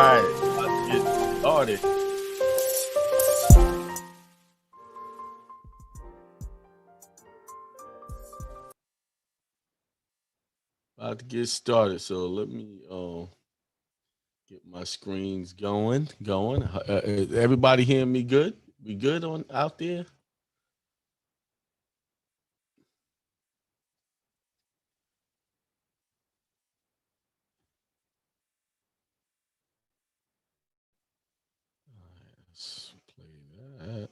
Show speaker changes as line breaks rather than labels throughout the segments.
right, let's get started. About to get started, so let me get my screens going. Everybody hearing me good? We good on out there? All right, let's play that.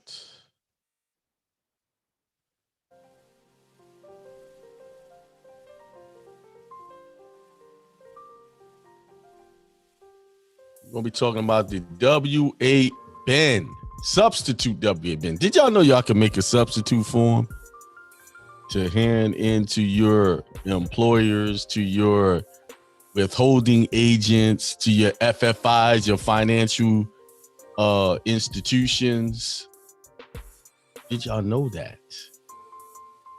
We're gonna be talking about the W-8 bin, substitute W-8 bin. Did y'all know y'all can make a substitute form to hand into your employers, to your withholding agents, to your FFIs, your financial institutions? Did y'all know that?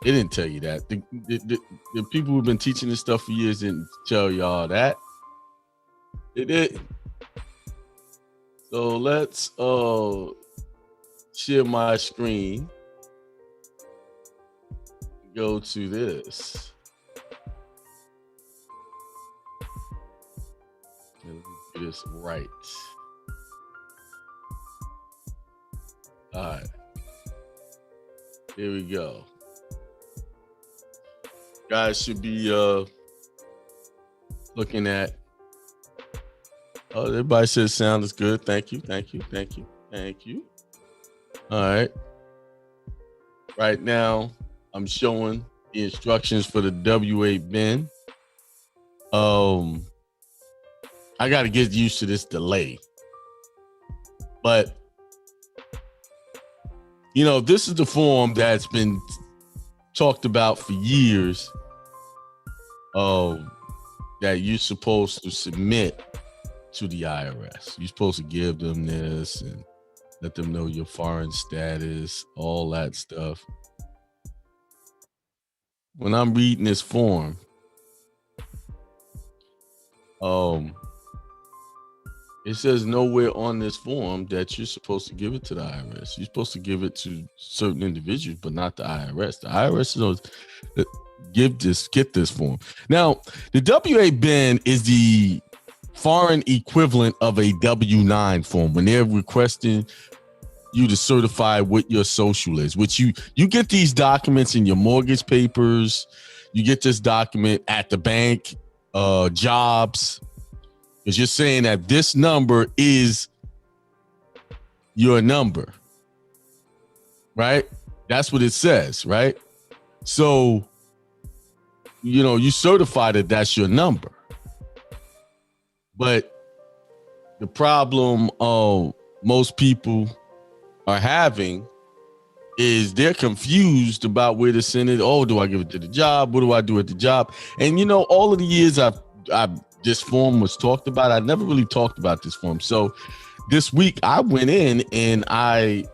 They didn't tell you that. The people who've been teaching this stuff for years didn't tell y'all that. They did. So let's share my screen. Go to this. Let me do this right. All right. Here we go. Guys should be looking at. Oh, everybody says sound is good. Thank you. All right. Right now, I'm showing the instructions for the W-8 bin. I got to get used to this delay. But, you know, this is the form that's been talked about for years that you're supposed to submit to the IRS. You're supposed to give them this and let them know your foreign status, all that stuff. When I'm reading this form, it says nowhere on this form that you're supposed to give it to the IRS. You're supposed to give it to certain individuals, but not the IRS. The IRS knows that get this form. Now, the W-8 bin is the foreign equivalent of a W-9 form when they're requesting you to certify what your social is, which you get these documents in your mortgage papers. You get this document at the bank, jobs. Because you're saying that this number is your number, right? That's what it says, right? So, you know, you certify that that's your number. But the problem most people are having is they're confused about where to send it. Oh, do I give it to the job? What do I do at the job? And, you know, all of the years this form was talked about, I never really talked about this form. So this week I went in and I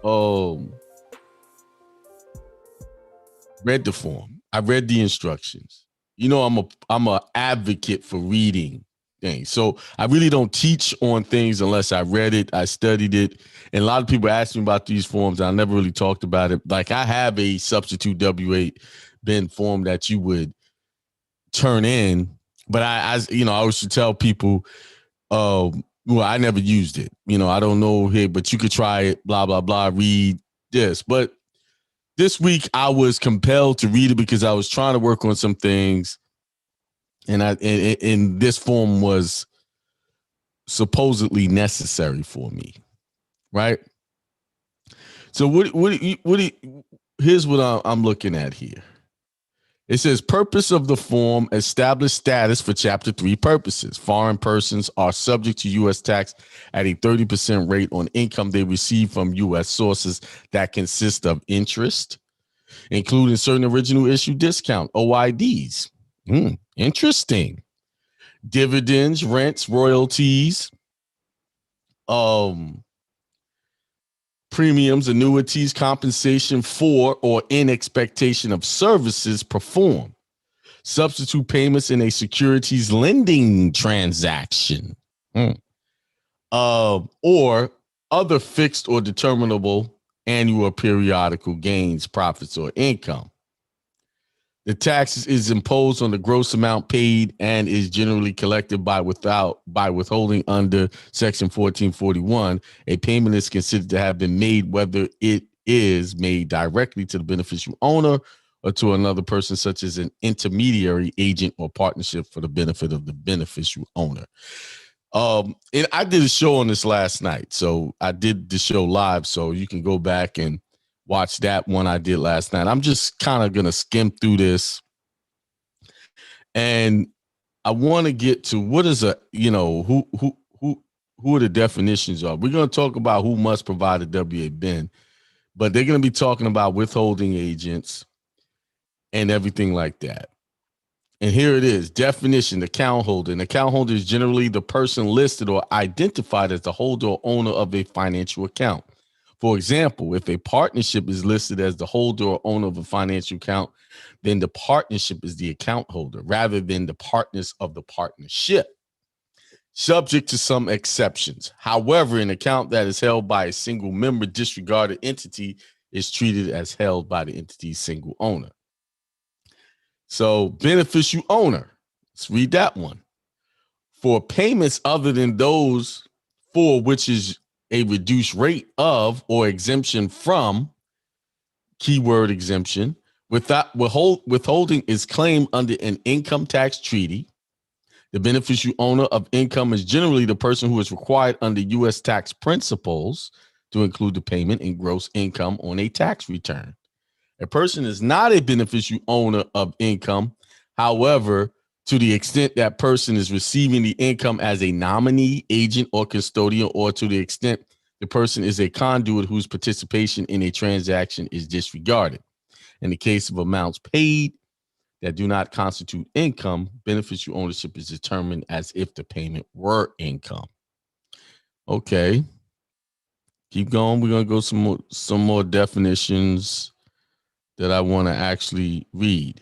read the form. I read the instructions. You know, I'm a advocate for reading things. So I really don't teach on things unless I read it, I studied it. And a lot of people ask me about these forms. I never really talked about it. Like I have a substitute W-8 bin form that you would turn in, but I always should tell people, well, I never used it. You know, I don't know here, but you could try it, blah, blah, blah, read this. But this week I was compelled to read it because I was trying to work on some things. And this form was supposedly necessary for me, right? So here's what I'm looking at here. It says purpose of the form, establish status for Chapter 3 purposes. Foreign persons are subject to U.S. tax at a 30% rate on income they receive from U.S. sources that consist of interest, including certain original issue discount, OIDs. Interesting. Dividends, rents, royalties, premiums, annuities, compensation for or in expectation of services performed. Substitute payments in a securities lending transaction. or other fixed or determinable annual or periodical gains, profits, or income. The tax is imposed on the gross amount paid and is generally collected by withholding under Section 1441. A payment is considered to have been made whether it is made directly to the beneficial owner or to another person, such as an intermediary, agent, or partnership for the benefit of the beneficial owner. And I did a show on this last night. So I did the show live. So you can go back and watch that one I did last night. I'm just kind of going to skim through this. And I want to get to what is who are the definitions of. We're going to talk about who must provide a WA-BIN, but they're going to be talking about withholding agents and everything like that. And here it is. Definition: account holder. An account holder is generally the person listed or identified as the holder or owner of a financial account. For example, if a partnership is listed as the holder or owner of a financial account, then the partnership is the account holder rather than the partners of the partnership, subject to some exceptions. However, an account that is held by a single member disregarded entity is treated as held by the entity's single owner. So, beneficial owner, let's read that one. For payments other than those for which is a reduced rate of or exemption from, keyword exemption, withholding is claimed under an income tax treaty. The beneficial owner of income is generally the person who is required under U.S. tax principles to include the payment in gross income on a tax return. A person is not a beneficial owner of income. However, to the extent that person is receiving the income as a nominee, agent, or custodian, or to the extent the person is a conduit whose participation in a transaction is disregarded. In the case of amounts paid that do not constitute income, beneficial ownership is determined as if the payment were income. Okay. Keep going. We're going to go some more definitions that I want to actually read.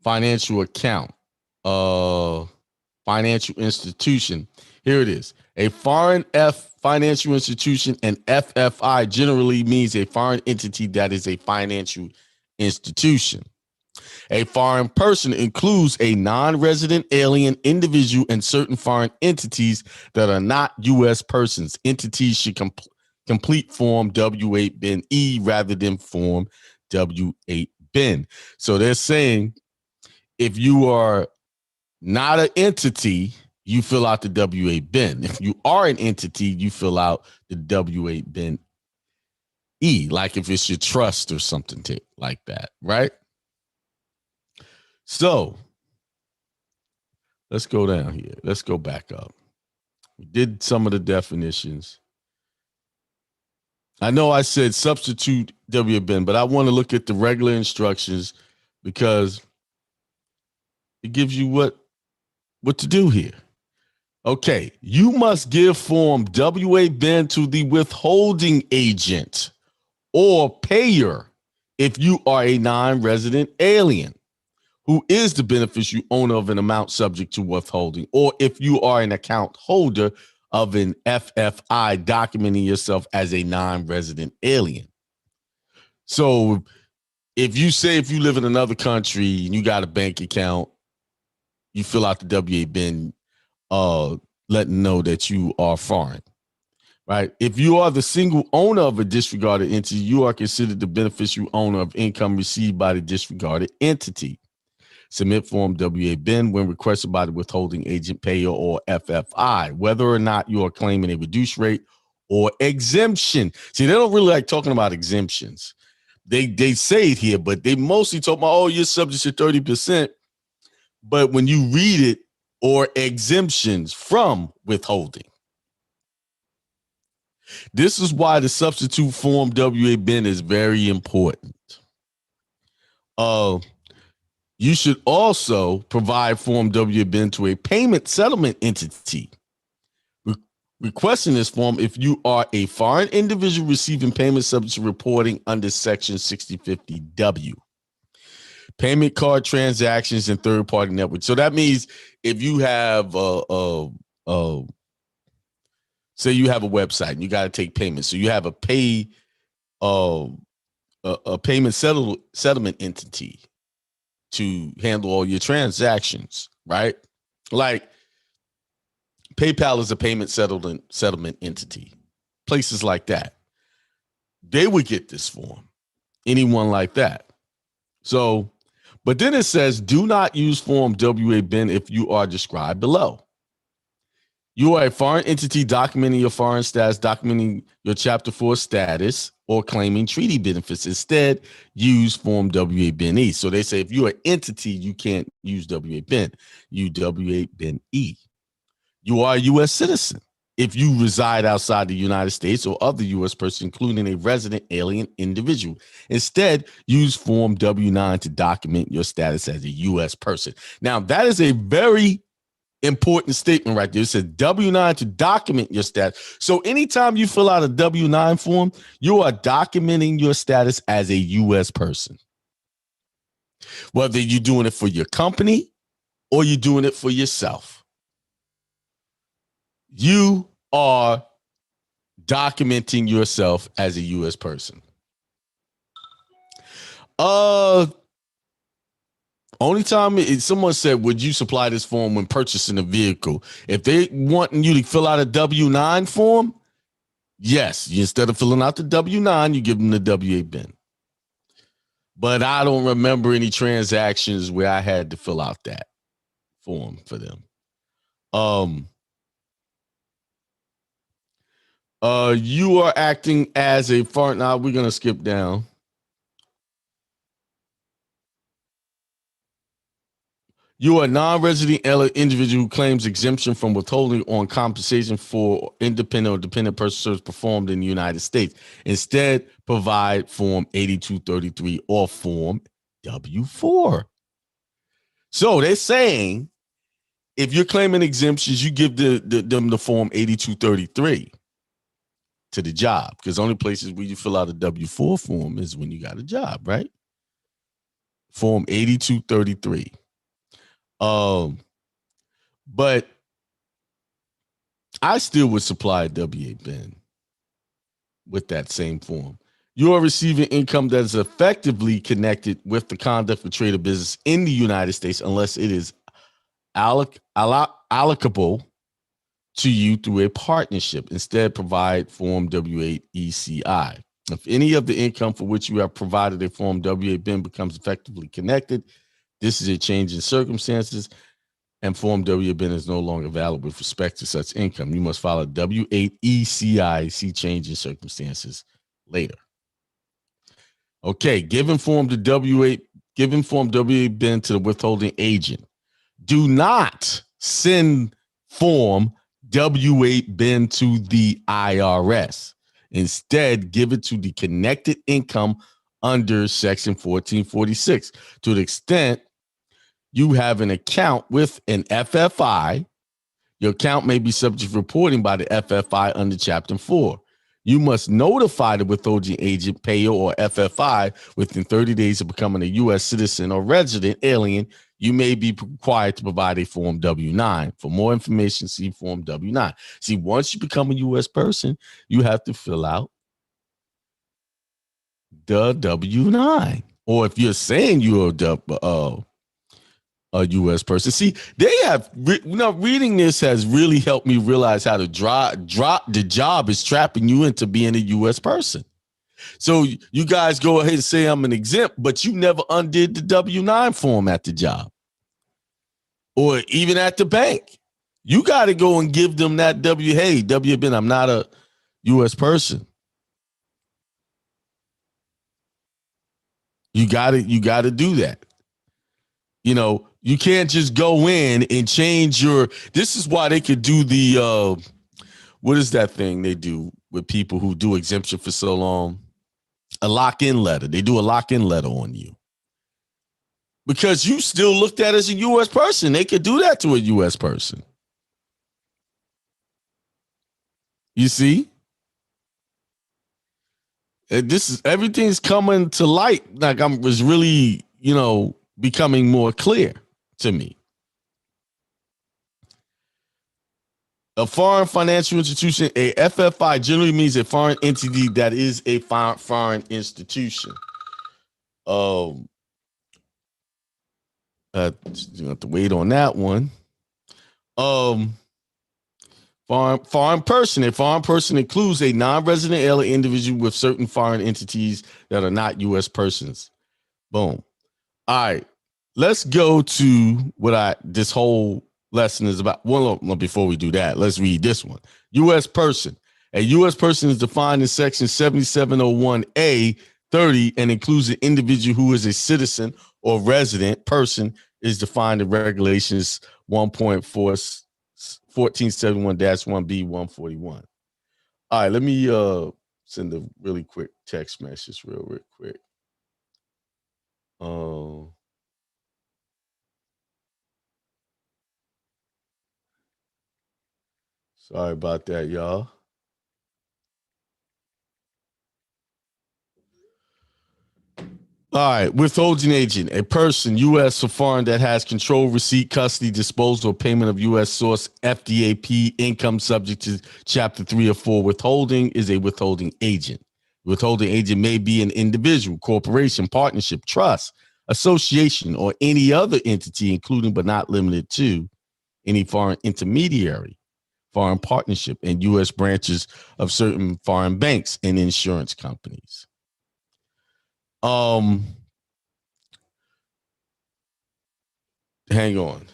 Financial account, financial institution. Here it is. A foreign financial institution, and FFI generally means a foreign entity that is a financial institution. A foreign person includes a non-resident alien individual and certain foreign entities that are not U.S. persons. Entities should complete form W8BIN-E rather than form W8BIN. So they're saying if you are not an entity, you fill out the W8BIN. If you are an entity, you fill out the W8BIN-E, like if it's your trust or something like that, right? So let's go down here. Let's go back up. We did some of the definitions. I know I said substitute WBIN, but I want to look at the regular instructions because it gives you what to do here. Okay, you must give form WA-BIN to the withholding agent or payer if you are a non-resident alien who is the beneficial owner of an amount subject to withholding, or if you are an account holder of an FFI documenting yourself as a non-resident alien. So if you live in another country and you got a bank account, you fill out the WA-BIN, letting know that you are foreign, right? If you are the single owner of a disregarded entity, you are considered the beneficial owner of income received by the disregarded entity. Submit form WA-BIN when requested by the withholding agent, payer, or FFI, whether or not you are claiming a reduced rate or exemption. See, they don't really like talking about exemptions. They say it here, but they mostly talk about, oh, you're subject to 30%. But when you read it, or exemptions from withholding. This is why the substitute form WA-BIN is very important. You should also provide form WA-BIN to a payment settlement entity. Requesting this form if you are a foreign individual receiving payment subject to reporting under Section 6050W. Payment card transactions and third-party networks. So that means if you have say you have a website and you got to take payments. So you have a payment settlement entity to handle all your transactions, right? Like PayPal is a payment settlement entity. Places like that, they would get this form. Anyone like that. So, but then it says, do not use form WA-BEN if you are described below. You are a foreign entity documenting your foreign status, documenting your Chapter 4 status, or claiming treaty benefits. Instead, use form WA-BEN-E. So they say if you're an entity, you can't use WA-BEN. You WA-BEN-E. You are a U.S. citizen if you reside outside the United States or other U.S. person, including a resident alien individual. Instead, use Form W-9 to document your status as a U.S. person. Now, that is a very important statement right there. It says W-9 to document your status. So anytime you fill out a W-9 form, you are documenting your status as a U.S. person. Whether you're doing it for your company or you're doing it for yourself. You are documenting yourself as a U.S. person. Only time someone said, would you supply this form when purchasing a vehicle? If they wanting you to fill out a W-9 form, yes. Instead of filling out the W-9, you give them the WA-BEN. But I don't remember any transactions where I had to fill out that form for them. You are acting as a foreign. Now we're gonna skip down. You are a non-resident individual who claims exemption from withholding on compensation for independent or dependent person service performed in the United States. Instead, provide Form 8233 or Form W-4. So they're saying if you're claiming exemptions, you give them the Form 8233 to the job, because only places where you fill out a W-4 form is when you got a job, right? Form 8233. But I still would supply a WA-BEN with that same form. You are receiving income that is effectively connected with the conduct of trade or business in the United States unless it is allocable to you through a partnership. Instead, provide Form W-8 ECI. If any of the income for which you have provided a Form WA-BEN becomes effectively connected, this is a change in circumstances, and Form WA-BEN is no longer valid with respect to such income. You must file a W-8 ECI, see change in circumstances later. Okay, giving Form WA-BEN to the withholding agent. Do not send Form W-8 to the IRS. Instead, give it to the connected income under Section 1446. To the extent you have an account with an FFI, your account may be subject to reporting by the FFI under Chapter 4. You must notify the withholding agent, payer, or FFI within 30 days of becoming a U.S. citizen or resident alien. You may be required to provide a Form W-9. For more information, see Form W-9. See, once you become a U.S. person, you have to fill out the W-9. Or if you're saying you're a U.S. person. See, they have, reading this has really helped me realize how to drop the job is trapping you into being a U.S. person. So you guys go ahead and say I'm an exempt, but you never undid the W-9 form at the job or even at the bank. You got to go and give them that W-BEN, I'm not a U.S. person. You got to do that. You know, you can't just go in and change this is why they could do the, what is that thing they do with people who do exemption for so long? A lock-in letter. They do a lock-in letter on you. Because you still looked at as a U.S. person. They could do that to a U.S. person. You see? Everything's coming to light. Like was really, becoming more clear to me. A foreign financial institution, a FFI, generally means a foreign entity that is a foreign institution. You have to wait on that one. Foreign person. A foreign person includes a non-resident alien individual with certain foreign entities that are not U.S. persons. Boom. All right. Let's go to what this whole lesson is about. Well, before we do that, let's read this one. U.S. person. A U.S. person is defined in section 7701A 30 and includes an individual who is a citizen or resident person is defined in regulations 1.1471-1B 141. All right, let me send a really quick text message real quick. Sorry about that, y'all. All right, withholding agent, a person, U.S. or foreign, that has control, receipt, custody, disposal, or payment of U.S. source FDAP income subject to Chapter 3 or 4. Withholding is a withholding agent. Withholding agent may be an individual, corporation, partnership, trust, association, or any other entity, including but not limited to any foreign intermediary, foreign partnership, and U.S. branches of certain foreign banks and insurance companies. Hang on.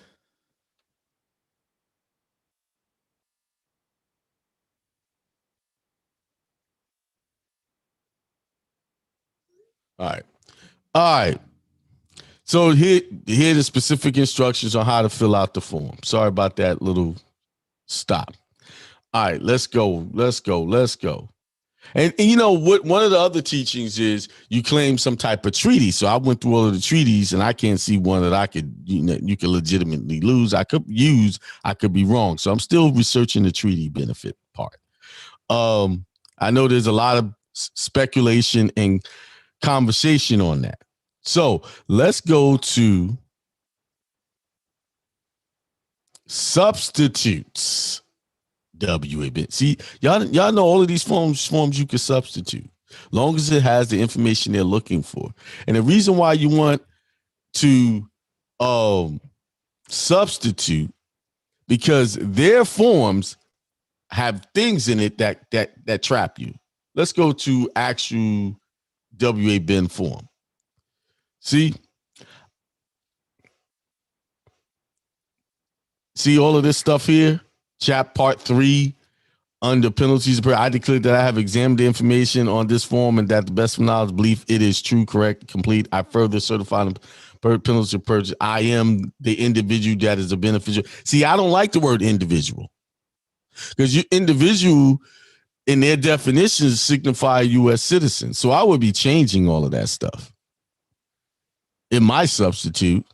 All right. So here are the specific instructions on how to fill out the form. Sorry about that little stop. All right, let's go. And you know what? One of the other teachings is you claim some type of treaty. So I went through all of the treaties, and I can't see one that I could, you could legitimately lose. I could be wrong. So I'm still researching the treaty benefit part. I know there's a lot of speculation and conversation on that. So let's go to substitutes. WAB. See, y'all know all of these forms you can substitute, long as it has the information they're looking for. And the reason why you want to substitute, because their forms have things in it that trap you. Let's go to actual WA-BEN form. See all of this stuff here? Part 3, under penalties. I declare that I have examined the information on this form and that the best of knowledge belief it is true, correct, complete. I further certify the penalties of purchase. I am the individual that is a beneficiary. See, I don't like the word individual, because individual in their definitions signify U.S. citizen. So I would be changing all of that stuff in my substitute.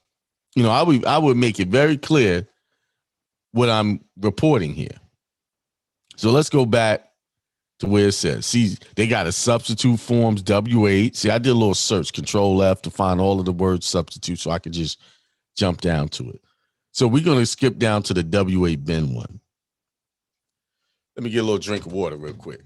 I would make it very clear what I'm reporting here. So let's go back to where it says, see, they got a substitute forms, W8. See, I did a little search, Control F, to find all of the words substitute so I could just jump down to it. So we're going to skip down to the WA-BEN one. Let me get a little drink of water real quick.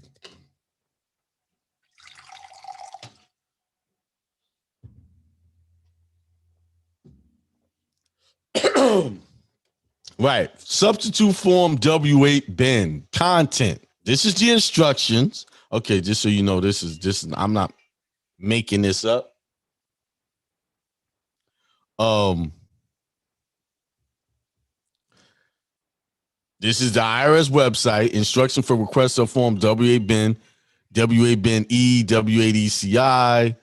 Right. Substitute form W8-BEN. Content. This is the instructions. Okay, just so you know, this is I'm not making this up. This is the IRS website. Instruction for request of form WA-BEN, WA-BEN-E, W8ECI,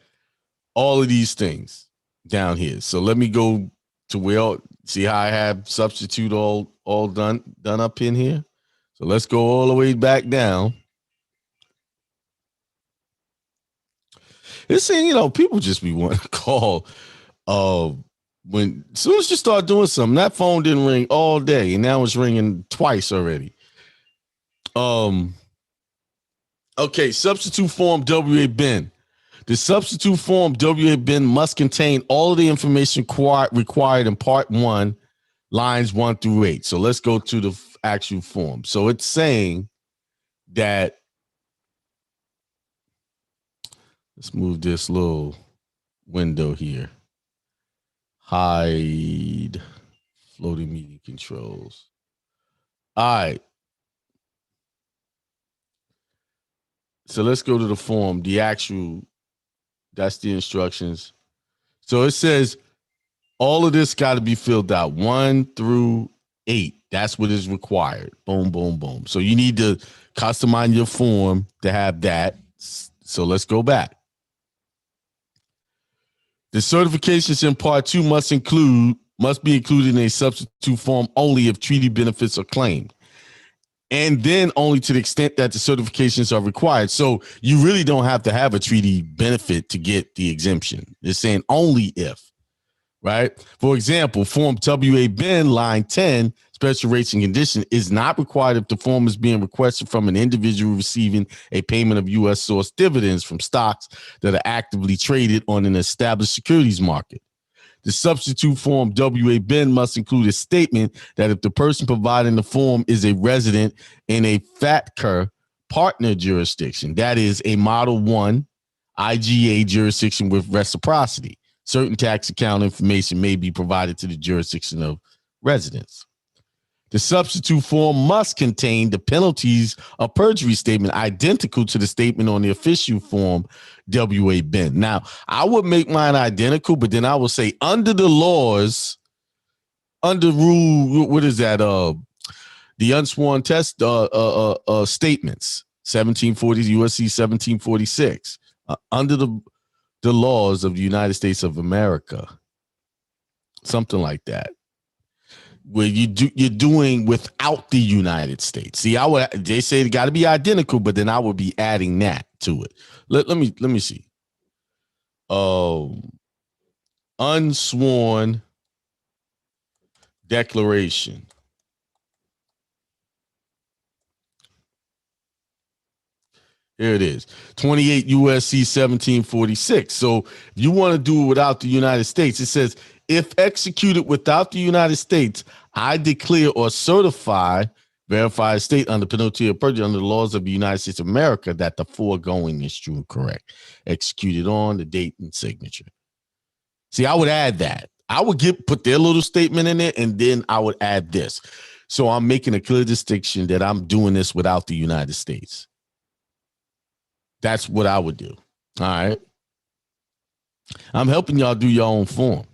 all of these things down here. So let me go to where, see how I have substitute all done up in here. So let's go all the way back down. It's saying, people just be wanting to call when as soon as you start doing something. That phone didn't ring all day, and now it's ringing twice already. Okay, substitute form WA-BEN. The substitute form WA-BEN must contain all of the information required in part 1, lines 1 through 8. So let's go to the actual form. So it's saying that, let's move this little window here. Hide floating media controls. All right. So let's go to the form, the actual, that's the instructions. So it says all of this got to be filled out 1 through 8. That's what is required. Boom, boom, boom. So you need to customize your form to have that. So let's go back. The certifications in part 2 must be included in a substitute form only if treaty benefits are claimed. And then only to the extent that the certifications are required. So you really don't have to have a treaty benefit to get the exemption. It's saying only if, right? For example, form WA Ben line 10, special rates and conditions, is not required if the form is being requested from an individual receiving a payment of U.S. source dividends from stocks that are actively traded on an established securities market. The substitute form WA Ben must include a statement that if the person providing the form is a resident in a FATCA partner jurisdiction, that is a Model 1 IGA jurisdiction with reciprocity, certain tax account information may be provided to the jurisdiction of residence. The substitute form must contain the penalties of perjury statement identical to the statement on the official form WA Ben. Now, I would make mine identical, but then I will say under the laws, under rule, what is that? The unsworn test statements, 1740 USC 1746, under the laws of the United States of America, something like that. Where you're doing without the United States. See, they say it got to be identical, but then I would be adding that to it. Let me see. Unsworn declaration. Here it is, 28 USC 1746. So if you want to do it without the United States, it says, if executed without the United States, I declare or certify, verify state under penalty of perjury under the laws of the United States of America that the foregoing is true and correct. Executed on the date and signature. See, I would add that. I would put their little statement in it, and then I would add this. So I'm making a clear distinction that I'm doing this without the United States. That's what I would do. All right. I'm helping y'all do your own form.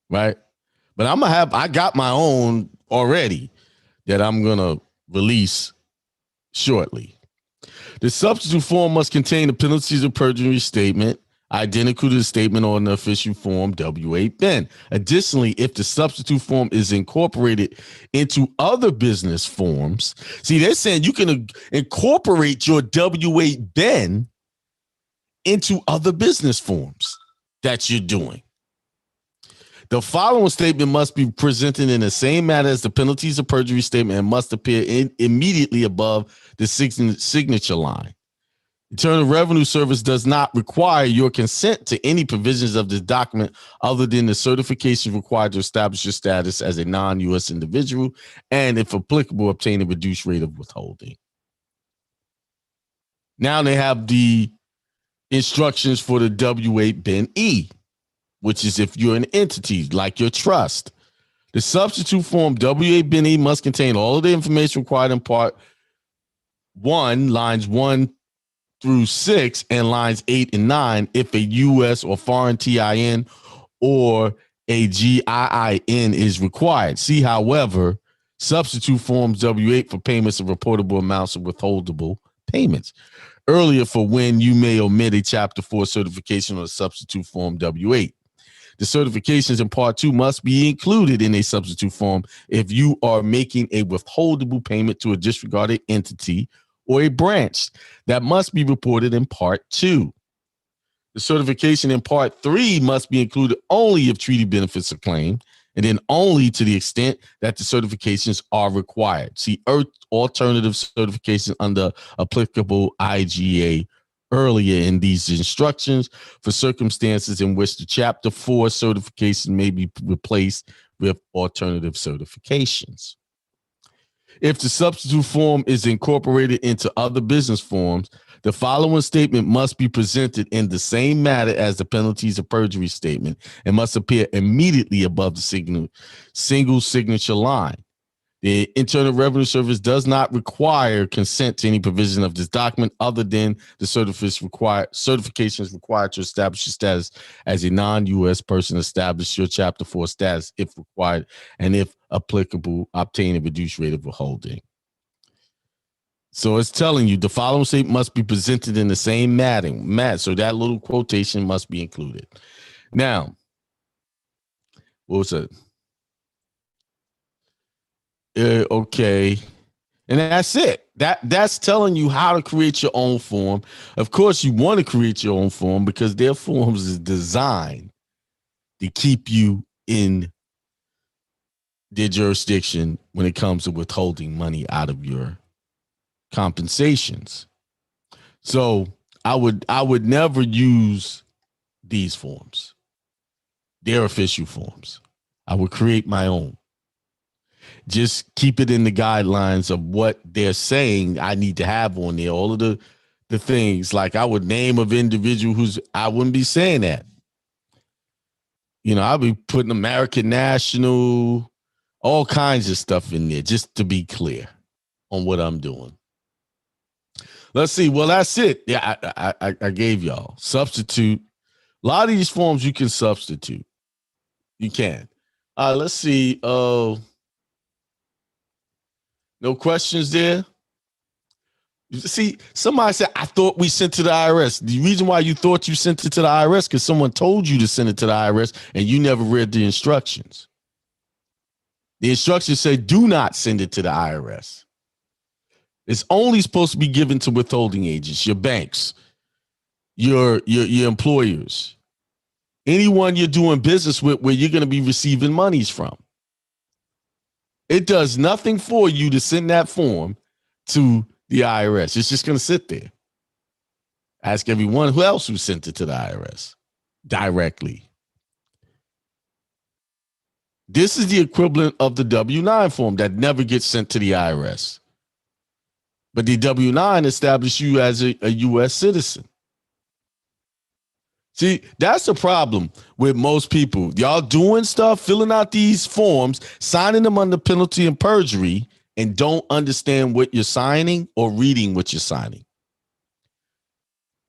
Right. But I got my own already that I'm going to release shortly. The substitute form must contain the penalties of perjury statement identical to the statement on the official form W8 Ben. Additionally, if the substitute form is incorporated into other business forms, see, they're saying you can incorporate your W8 Ben into other business forms that you're doing. The following statement must be presented in the same manner as the penalties of perjury statement and must appear immediately above the signature line. Internal Revenue Service does not require your consent to any provisions of this document other than the certification required to establish your status as a non-U.S. individual and, if applicable, obtain a reduced rate of withholding. Now they have the instructions for the W8 Ben E, which is if you're an entity like your trust. The substitute form W8 Ben E must contain all of the information required in part 1, lines 1 through 6 and lines 8 and 9 if a U.S. or foreign TIN or a GIIN is required. See, however, substitute forms W8 for payments of reportable amounts of withholdable payments. Earlier for when you may omit a Chapter 4 certification on a substitute form W8. The certifications in Part 2 must be included in a substitute form if you are making a withholdable payment to a disregarded entity or a branch that must be reported in Part 2. The certification in Part 3 must be included only if treaty benefits are claimed, and then only to the extent that the certifications are required. See alternative certification under applicable IGA earlier in these instructions for circumstances in which the Chapter 4 certification may be replaced with alternative certifications. If the substitute form is incorporated into other business forms, the following statement must be presented in the same manner as the penalties of perjury statement and must appear immediately above the single signature line. The Internal Revenue Service does not require consent to any provision of this document other than the certifications required to establish your status as a non-U.S. person, establish your Chapter 4 status if required, and if applicable, obtain a reduced rate of withholding. So it's telling you the following statement must be presented in the same manner. So that little quotation must be included. Now, what was that? Okay. And that's it. That's telling you how to create your own form. Of course, you want to create your own form because their forms is designed to keep you in their jurisdiction when it comes to withholding money out of your compensations. So I would never use these forms. They're official forms. I would create my own. Just keep it in the guidelines of what they're saying I need to have on there. All of the things, like I would name of individual I wouldn't be saying that. I'll be putting American National, all kinds of stuff in there just to be clear on what I'm doing. Let's see. Well, that's it. Yeah, I gave y'all. Substitute. A lot of these forms you can substitute. You can. Let's see. No questions there? See, somebody said, I thought we sent to the IRS. The reason why you thought you sent it to the IRS because someone told you to send it to the IRS and you never read the instructions. The instructions say do not send it to the IRS. It's only supposed to be given to withholding agents, your banks, your employers, anyone you're doing business with where you're going to be receiving monies from. It does nothing for you to send that form to the IRS. It's just going to sit there. Ask everyone who else who sent it to the IRS directly. This is the equivalent of the W-9 form that never gets sent to the IRS. But the W-9 establishes you as a U.S. citizen. See, that's the problem with most people. Y'all doing stuff, filling out these forms, signing them under penalty of perjury, and don't understand what you're signing or reading what you're signing.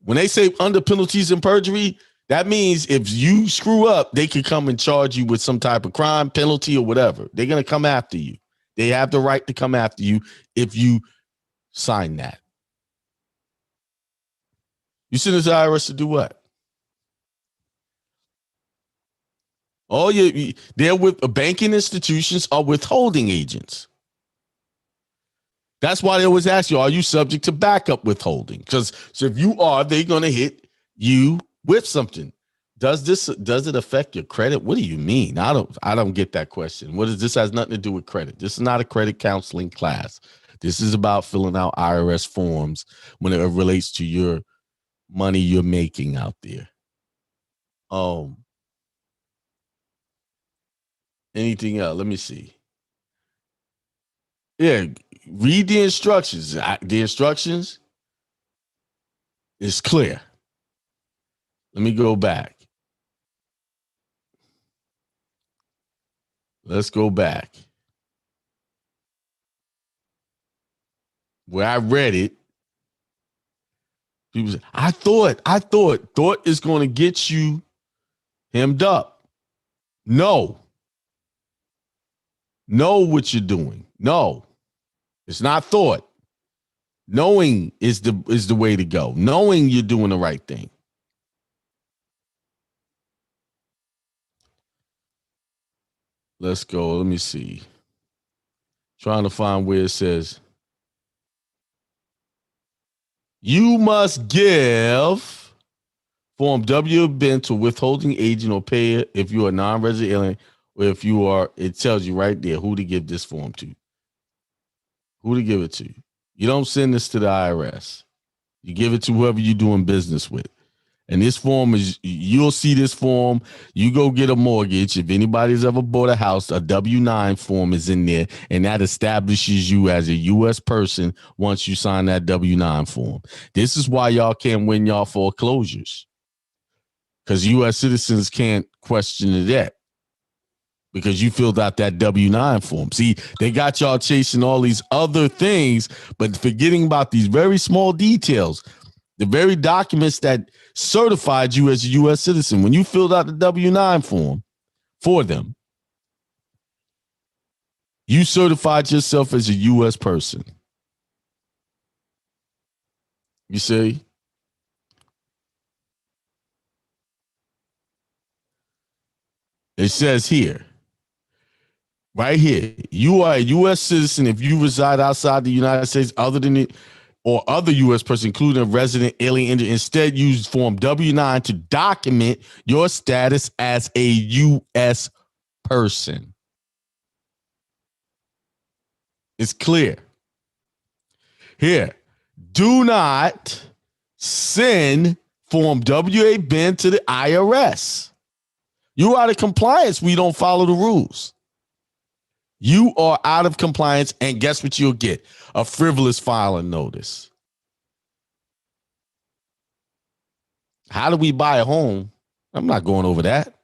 When they say under penalties and perjury, that means if you screw up, they can come and charge you with some type of crime, penalty, or whatever. They're going to come after you. They have the right to come after you if you sign that. You send it to the IRS to do what? Oh, they're with banking institutions or withholding agents. That's why they always ask you, are you subject to backup withholding? Because if you are, they're going to hit you with something. Does it affect your credit? What do you mean? I don't get that question. This has nothing to do with credit. This is not a credit counseling class. This is about filling out IRS forms when it relates to your money you're making out there. Anything else? Let me see. Yeah, read the instructions. The instructions is clear. Let me go back. Let's go back. Where I read it, people say, I thought is going to get you hemmed up. No. Know what you're doing. No. It's not thought. Knowing is the way to go. Knowing you're doing the right thing. Let's go. Let me see. Trying to find where it says you must give Form W been to withholding agent or payer if you are non-resident alien, or if you are, it tells you right there who to give this form to. Who to give it to. You don't send this to the IRS. You give it to whoever you're doing business with. And this form is, you'll see this form. You go get a mortgage. If anybody's ever bought a house, a W-9 form is in there, and that establishes you as a U.S. person once you sign that W-9 form. This is why y'all can't win y'all foreclosures, because U.S. citizens can't question the debt because you filled out that W-9 form. See, they got y'all chasing all these other things, but forgetting about these very small details. The very documents that certified you as a U.S. citizen. When you filled out the W-9 form for them, you certified yourself as a U.S. person. You see? It says here, right here, you are a U.S. citizen if you reside outside the United States other than it, or other U.S. person, including a resident alien. Instead, use Form W-9 to document your status as a U.S. person. It's clear. Here, do not send Form W-8 to the IRS. You are out of compliance. We don't follow the rules. You are out of compliance, and guess what you'll get? A frivolous filing notice. How do we buy a home? I'm not going over that.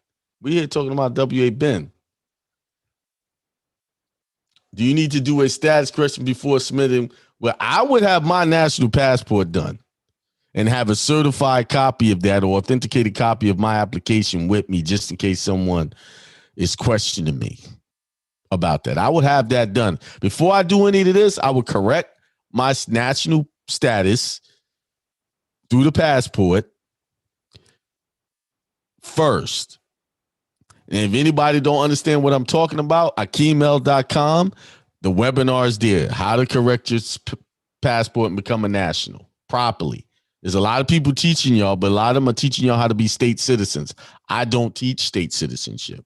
We're here talking about W-8 Ben. Do you need to do a status correction before submitting? Well, I would have my national passport done and have a certified copy of that or authenticated copy of my application with me just in case someone is questioning me about that. I would have that done. Before I do any of this, I would correct my national status through the passport first. And if anybody don't understand what I'm talking about, akimel.com, the webinar is there. How to correct your passport and become a national properly. There's a lot of people teaching y'all, but a lot of them are teaching y'all how to be state citizens. I don't teach state citizenship.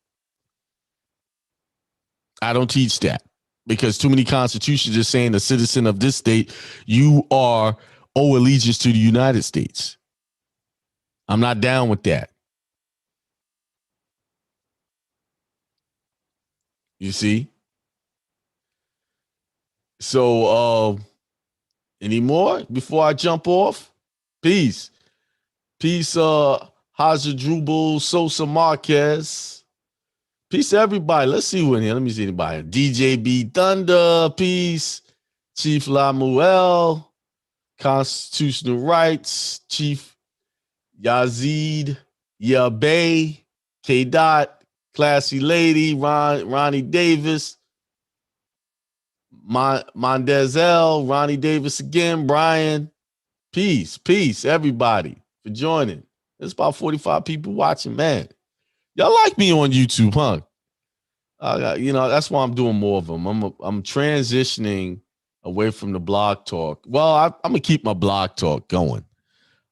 I don't teach that because too many constitutions are saying a citizen of this state, you owe allegiance to the United States. I'm not down with that. You see? So, any more before I jump off? Peace. Peace, Haja Drubal, Sosa Marquez. Peace to everybody. Let's see who in here. Let me see anybody. DJ B Thunder. Peace. Chief Lamuel. Constitutional Rights. Chief Yazid Yabe. K. Dot. Classy Lady. Ronnie Davis. Mondezel. Ronnie Davis again. Brian. Peace, everybody, for joining. There's about 45 people watching, man. Y'all like me on YouTube, huh? That's why I'm doing more of them. I'm transitioning away from the blog talk. Well, I'm going to keep my blog talk going.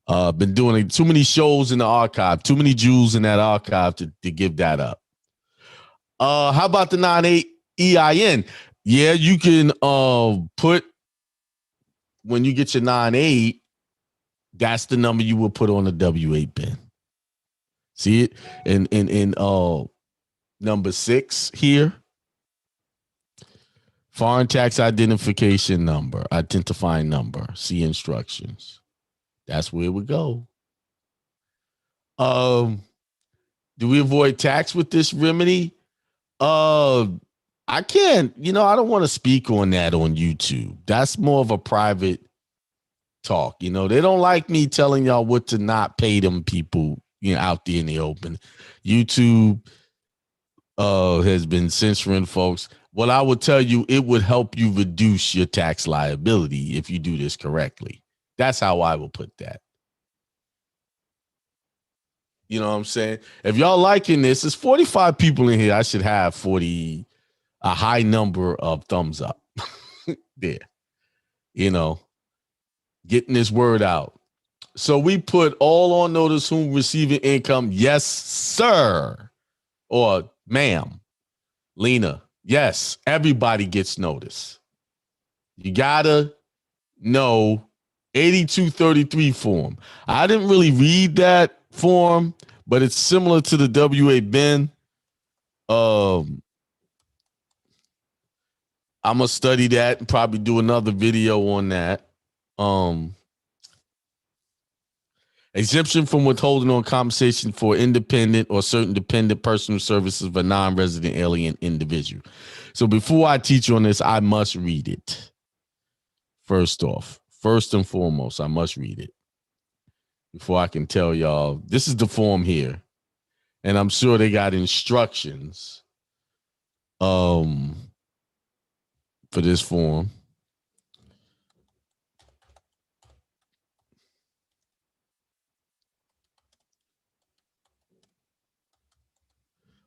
Been doing too many shows in the archive, too many jewels in that archive to give that up. How about the 9-8 EIN? Yeah, you can put, when you get your 9-8, that's the number you will put on the W-8 bin. See it? In number 6 here. Foreign tax identification number, identifying number. See instructions. That's where we go. Do we avoid tax with this remedy? I can't, I don't want to speak on that on YouTube. That's more of a private talk. They don't like me telling y'all what to not pay them people, out there in the open. YouTube has been censoring folks. Well, I would tell you, it would help you reduce your tax liability if you do this correctly. That's how I will put that. You know what I'm saying? If y'all liking this, there's 45 people in here. I should have a high number of thumbs up there. Getting this word out. So we put all on notice whom receiving income. Yes, sir. Or ma'am. Lena. Yes, everybody gets notice. You gotta know 8233 form. I didn't really read that form, but it's similar to the WA bin. Um, I'm gonna study that and probably do another video on that. Um, Exemption from withholding on compensation for independent or certain dependent personal services of a non-resident alien individual. So before I teach you on this, I must read it. First off, first and foremost, I must read it before I can tell y'all. This is the form here, and I'm sure they got instructions for this form.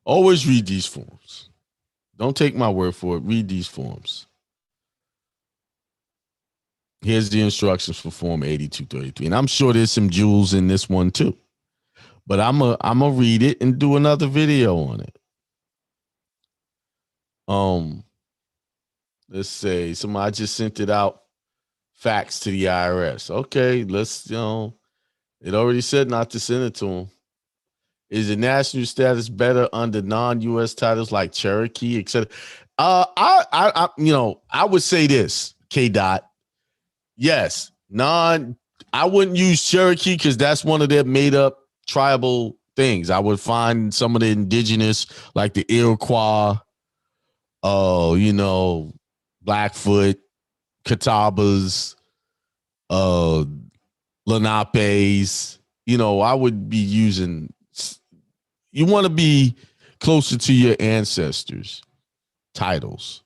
Always read these forms. Don't take my word for it. Read these forms. Here's the instructions for Form 8233. And I'm sure there's some jewels in this one too. But I'm gonna read it and do another video on it. Let's say somebody just sent it out fax to the IRS. Okay, let's it already said not to send it to them. Is the national status better under non-U.S. titles like Cherokee, etc.? I would say this, K. Dot. Yes, I wouldn't use Cherokee because that's one of their made-up tribal things. I would find some of the indigenous, like the Iroquois, Blackfoot, Catawbas, Lenapes. I would be using. You want to be closer to your ancestors' titles.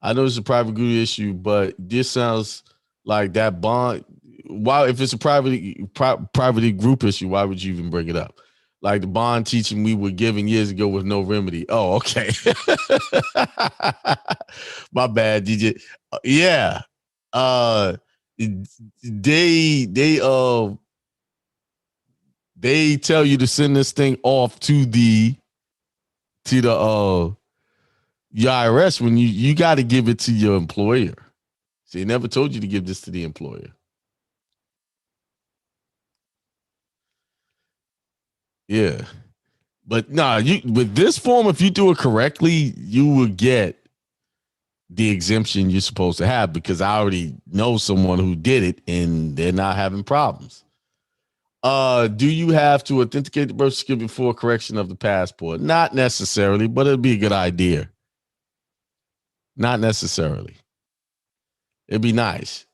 I know it's a private group issue, but this sounds like that bond. Why, if it's a privately group issue, why would you even bring it up? Like the bond teaching we were given years ago with no remedy. Oh, okay. My bad, DJ. Yeah. They tell you to send this thing off to the your IRS when you got to give it to your employer. So they never told you to give this to the employer. Yeah. But with this form, if you do it correctly, you will get the exemption you're supposed to have because I already know someone who did it and they're not having problems. Do you have to authenticate the birth certificate before correction of the passport? Not necessarily, but it'd be a good idea. Not necessarily. It'd be nice.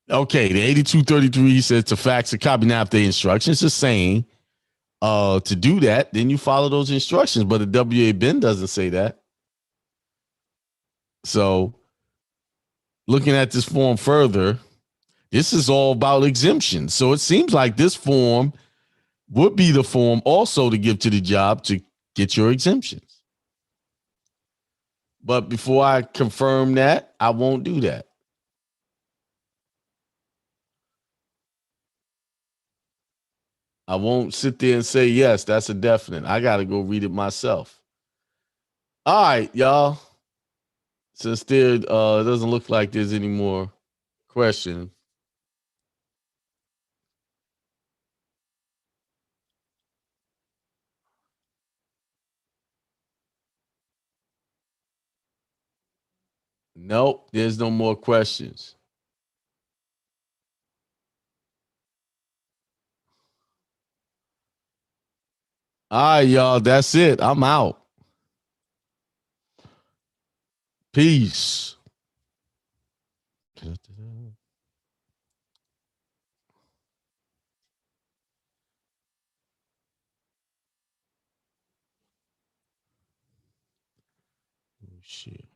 Okay, the 8233 says to fax a copy. Now, if the instructions are saying to do that, then you follow those instructions. But the WA bin doesn't say that. So, looking at this form further, this is all about exemptions. So it seems like this form would be the form also to give to the job to get your exemptions. But before I confirm that, I won't do that. I won't sit there and say, yes, that's a definite. I got to go read it myself. All right, y'all. Since there doesn't look like there's any more questions. Nope, there's no more questions. All right, y'all. That's it. I'm out. Peace. Shit.